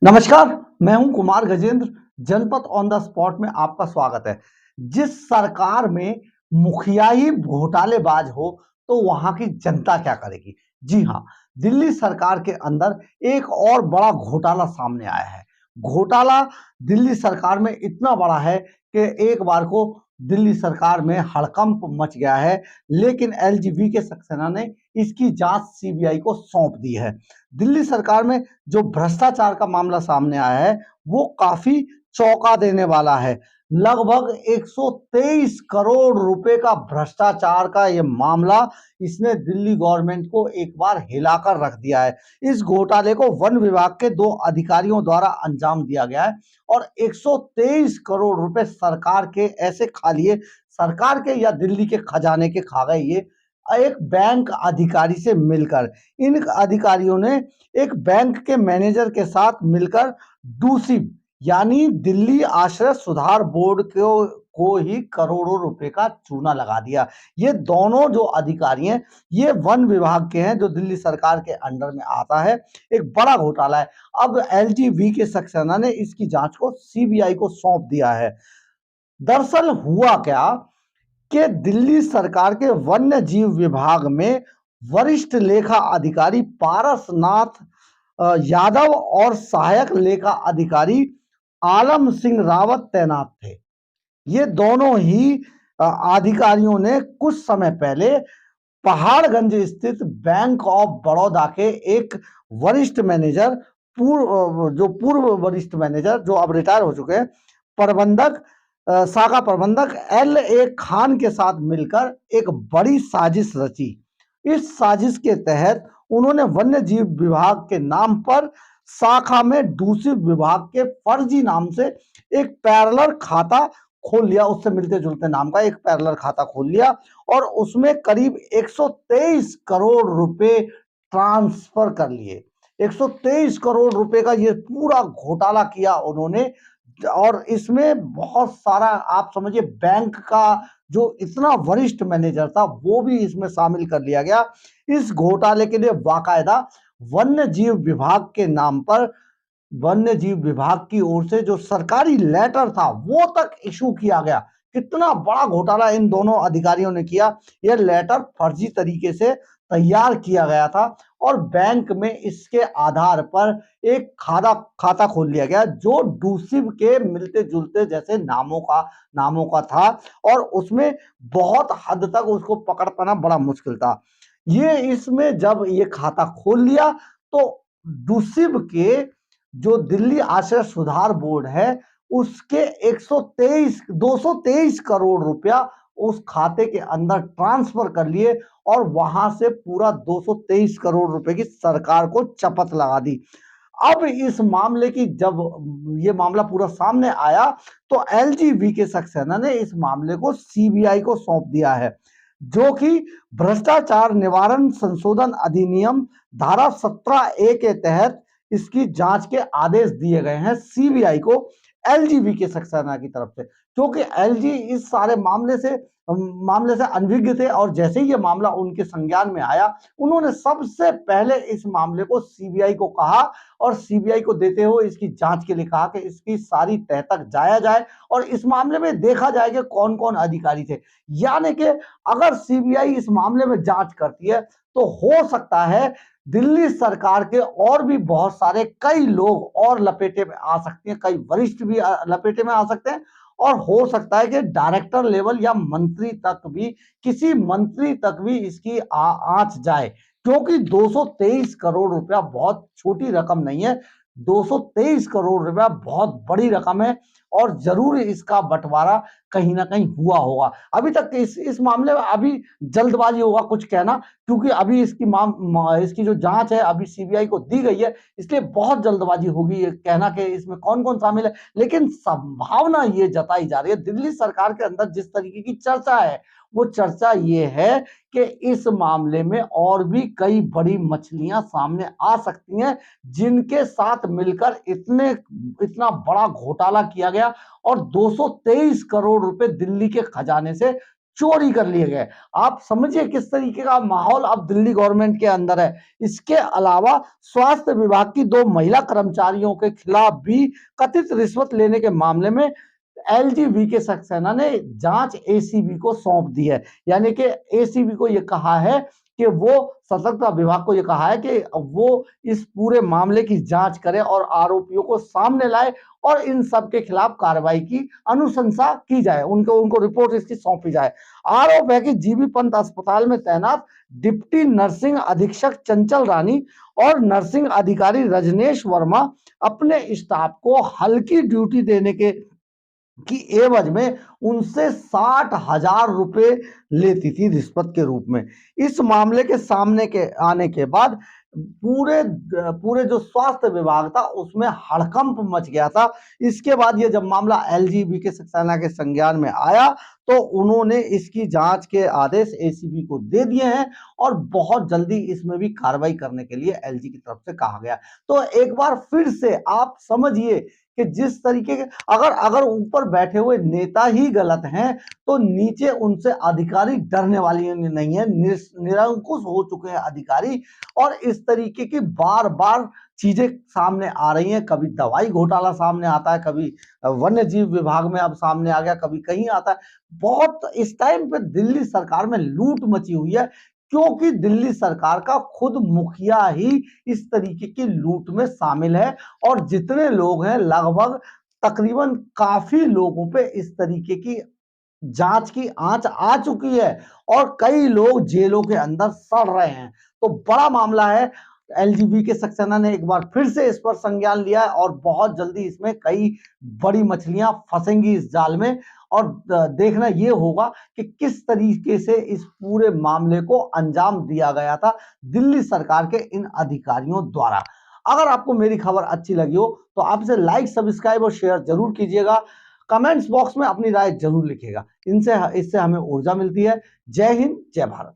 नमस्कार, मैं हूं कुमार गजेंद्र। जनपद ऑन द स्पॉट में आपका स्वागत है। जिस सरकार में मुखिया ही घोटालेबाज हो तो वहां की जनता क्या करेगी? जी हां, दिल्ली सरकार के अंदर एक और बड़ा घोटाला सामने आया है। घोटाला दिल्ली सरकार में इतना बड़ा है कि एक बार को दिल्ली सरकार में हड़कंप मच गया है, लेकिन एलजीबी के सक्सेना ने इसकी जांच सीबीआई को सौंप दी है। दिल्ली सरकार में जो भ्रष्टाचार का मामला सामने आया है वो काफी चौंका देने वाला है। लगभग 123 करोड़ रुपए का भ्रष्टाचार का ये मामला इसने दिल्ली गवर्नमेंट को एक बार हिलाकर रख दिया है। इस घोटाले को वन विभाग के 2 अधिकारियों द्वारा अंजाम दिया गया है और 123 करोड़ रुपए सरकार के ऐसे खा लिए, सरकार के या दिल्ली के खजाने के खा गए ये एक बैंक अधिकारी से मिलकर। इन अधिकारियों ने एक बैंक के मैनेजर के साथ मिलकर दूसरी यानी दिल्ली आश्रय सुधार बोर्ड को ही करोड़ों रुपए का चूना लगा दिया। ये दोनों जो अधिकारी हैं ये वन विभाग के हैं जो दिल्ली सरकार के अंडर में आता है। एक बड़ा घोटाला है। अब एलजीवी के सक्सेना ने इसकी जांच को सीबीआई को सौंप दिया है। दरअसल हुआ क्या कि दिल्ली सरकार के वन्य जीव विभाग में वरिष्ठ लेखा अधिकारी पारसनाथ यादव और सहायक लेखा अधिकारी आलम सिंह रावत तैनात थे। ये दोनों ही अधिकारियों ने कुछ समय पहले पहाड़गंज स्थित बैंक ऑफ बड़ौदा के एक वरिष्ठ मैनेजर पूर्व वरिष्ठ मैनेजर जो अब रिटायर हो चुके हैं, प्रबंधक शाखा प्रबंधक एल ए खान के साथ मिलकर एक बड़ी साजिश रची। इस साजिश के तहत उन्होंने वन्य जीव विभाग के नाम पर शाखा में दूसरे विभाग के फर्जी नाम से एक पैरेलल खाता खोल लिया। उससे मिलते जुलते नाम का एक पैरेलल खाता खोल लिया और उसमें करीब 123 करोड़ रुपए ट्रांसफर कर लिए। 123 करोड़ रुपए का ये पूरा घोटाला किया उन्होंने और इसमें बहुत सारा आप समझिए बैंक का जो इतना वरिष्ठ मैनेजर था वो भी इसमें शामिल कर लिया गया। इस घोटाले के लिए बाकायदा वन्य जीव विभाग के नाम पर वन्य जीव विभाग की ओर से जो सरकारी लेटर था वो तक इशू किया गया। कितना बड़ा घोटाला इन दोनों अधिकारियों ने किया। यह लेटर फर्जी तरीके से तैयार किया गया था और बैंक में इसके आधार पर एक खाता खोल लिया गया जो डूसिब के मिलते जुलते जैसे नामों का था और उसमें बहुत हद तक उसको पकड़ पाना बड़ा मुश्किल था। ये इसमें जब ये खाता खोल लिया तो डूसिब के जो दिल्ली आश्रय सुधार बोर्ड है उसके 223 करोड़ रुपया उस खाते के अंदर ट्रांसफर कर लिए और वहां से पूरा 223 करोड़ रुपए की सरकार को चपत लगा दी। अब इस मामले की जब ये मामला पूरा सामने आया तो एलजीबी के सक्सेना ने इस मामले को सीबीआई को सौंप दिया है, जो कि भ्रष्टाचार निवारण संशोधन अधिनियम धारा 17A के तहत इसकी जांच के आदेश दिए गए हैं सीबीआई को एलजीबी के सक्सेना की तरफ से, क्योंकि एलजी इस सारे मामले से अनभिज्ञ थे और जैसे ही ये मामला उनके संज्ञान में आया उन्होंने सबसे पहले इस मामले को सीबीआई को कहा और सीबीआई को देते हुए इसकी जांच के लिए कहा कि इसकी सारी तह तक जाया जाए और इस मामले में देखा जाए कि कौन कौन अधिकारी थे। यानी कि अगर सीबीआई इस मामले में जांच करती है तो हो सकता है दिल्ली सरकार के और भी बहुत सारे कई लोग और लपेटे में आ सकते हैं, कई वरिष्ठ भी लपेटे में आ सकते हैं और हो सकता है कि डायरेक्टर लेवल या मंत्री तक भी किसी मंत्री तक भी इसकी आंच जाए, क्योंकि 223 करोड़ रुपया बहुत छोटी रकम नहीं है। 223 करोड़ रुपया बहुत बड़ी रकम है और जरूर इसका बंटवारा कहीं ना कहीं हुआ होगा। अभी तक इस मामले में अभी जल्दबाजी होगा कुछ कहना, क्योंकि अभी इसकी जो जांच है अभी सीबीआई को दी गई है, इसलिए बहुत जल्दबाजी होगी ये कहना कि इसमें कौन कौन शामिल है। लेकिन संभावना ये जताई जा रही है दिल्ली सरकार के अंदर जिस तरीके की चर्चा है वो चर्चा ये है कि इस मामले में और भी कई बड़ी मछलियां सामने आ सकती हैं जिनके साथ मिलकर इतना बड़ा घोटाला किया गया और 223 करोड़ रुपए दिल्ली के खजाने से चोरी कर लिए गए। आप समझिए किस तरीके का माहौल अब दिल्ली गवर्नमेंट के अंदर है। इसके अलावा स्वास्थ्य विभाग की 2 महिला कर्मचारियों के खिलाफ भी कथित रिश्वत लेने के मामले में एलजी के सक्सेना ने जांच एसीबी को सौंप दी है। यानी कि एसीबी को यह कहा है कि वो सतर्कता विभाग को यह कहा है कि वो इस पूरे मामले की जांच करे और आरोपियों को सामने लाए और इन सब के खिलाफ कार्रवाई की अनुशंसा की जाए, उनको रिपोर्ट इसकी सौंपी जाए। आरोप है कि जीबी पंत अस्पताल में तैनात डिप्टी नर्सिंग अधीक्षक चंचल रानी और नर्सिंग अधिकारी रजनेश वर्मा अपने स्टाफ को हल्की ड्यूटी देने के की एवज में उनसे 60,000 रुपए लेती थी रिश्वत के रूप में। इस मामले के सामने के आने के बाद पूरे जो स्वास्थ्य विभाग था उसमें हड़कंप मच गया था। इसके बाद ये जब मामला एलजीबी के सक्सेना के संज्ञान में आया तो उन्होंने इसकी जांच के आदेश एसीबी को दे दिए हैं और बहुत जल्दी इसमें भी कार्रवाई करने के लिए एलजी की तरफ से कहा गया। तो एक बार फिर से आप समझिए कि जिस तरीके के अगर ऊपर बैठे हुए नेता ही गलत हैं तो नीचे उनसे अधिकारी डरने वाली नहीं है, निरंकुश हो चुके हैं अधिकारी। और इस तरीके की बार बार चीजें सामने आ रही हैं। कभी दवाई घोटाला सामने आता है, कभी वन्य जीव विभाग में अब सामने आ गया, कभी कहीं आता है। बहुत इस टाइम पे दिल्ली सरकार में लूट मची हुई है क्योंकि दिल्ली सरकार का खुद मुखिया ही इस तरीके की लूट में शामिल है। और जितने लोग हैं लगभग तकरीबन काफी लोगों पे इस तरीके की जांच की आंच आ चुकी है और कई लोग जेलों के अंदर सड़ रहे हैं। तो बड़ा मामला है। एलजीबी के सक्सेना ने एक बार फिर से इस पर संज्ञान लिया है और बहुत जल्दी इसमें कई बड़ी मछलियां फंसेंगी इस जाल में। और देखना यह होगा कि किस तरीके से इस पूरे मामले को अंजाम दिया गया था दिल्ली सरकार के इन अधिकारियों द्वारा। अगर आपको मेरी खबर अच्छी लगी हो तो आप इसे लाइक, सब्सक्राइब और शेयर जरूर कीजिएगा। कमेंट्स बॉक्स में अपनी राय जरूर लिखिएगा। इससे हमें ऊर्जा मिलती है। जय हिंद, जय भारत।